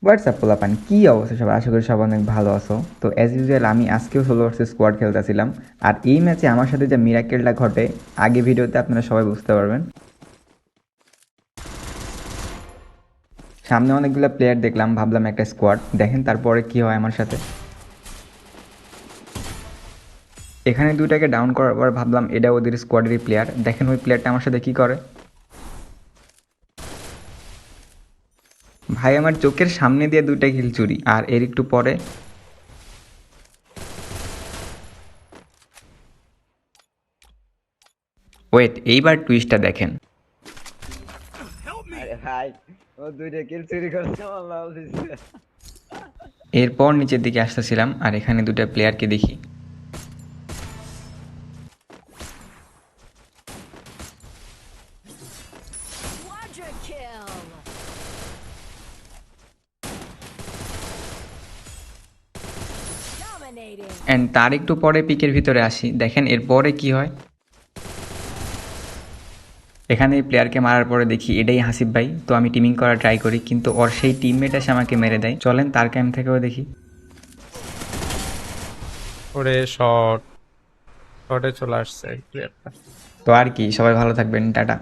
WhatsApp পোলাপান কি অবস্থা সব? আশা করি সব অনেক ভালো আছো। তো অ্যাজ ইউজুয়াল আমি আজকেও সোলো ভার্সেস স্কোয়াড খেলতেছিলাম। আর এই ম্যাচে আমার সাথে যে মিরাকেলটা ঘটে আগে ভিডিওতে আপনারা সবাই বুঝতে পারবেন। সামনে অনেকগুলো প্লেয়ার দেখলাম, ভাবলাম একটা স্কোয়াড, দেখেন তারপরে কি হয় আমার সাথে। এখানে দুইটাকে ডাউন করার পর ভাবলাম এটা ওদের স্কোয়াডেরই প্লেয়ার, দেখেন ওই প্লেয়ারটা আমার সাথে কি করে। ভাই আমার চোখের সামনে দিয়ে দুইটা কিল চুরি। আর এর একটু পরে ওয়েট, এইবার টুইস্টটা দেখেন। আরে ভাই, ও দুইটা কিল চুরি করছে আল্লাহ দিছে। এরপর নিচের দিকে আসতেছিলাম আর এখানে দুটো প্লেয়ারকে দেখি। Quadra kill! Dominating! অ্যান্ড তার একটু পরে পিকের ভিতরে আসি, দেখেন এরপরে কি হয়। এখানে এই প্লেয়ারকে মারার পরে দেখি এটাই হাসিব ভাই, তো আমি টিমিং করা ট্রাই করি কিন্তু ওর সেই টিমমেট এসে আমাকে মেরে দেয়। চলেন তার ক্যাম্প থেকেও দেখি। ওরে শর্টে চলে আসছে এই প্লেয়ারটা। তো আর কি, সবাই ভালো থাকবেন, টাটা।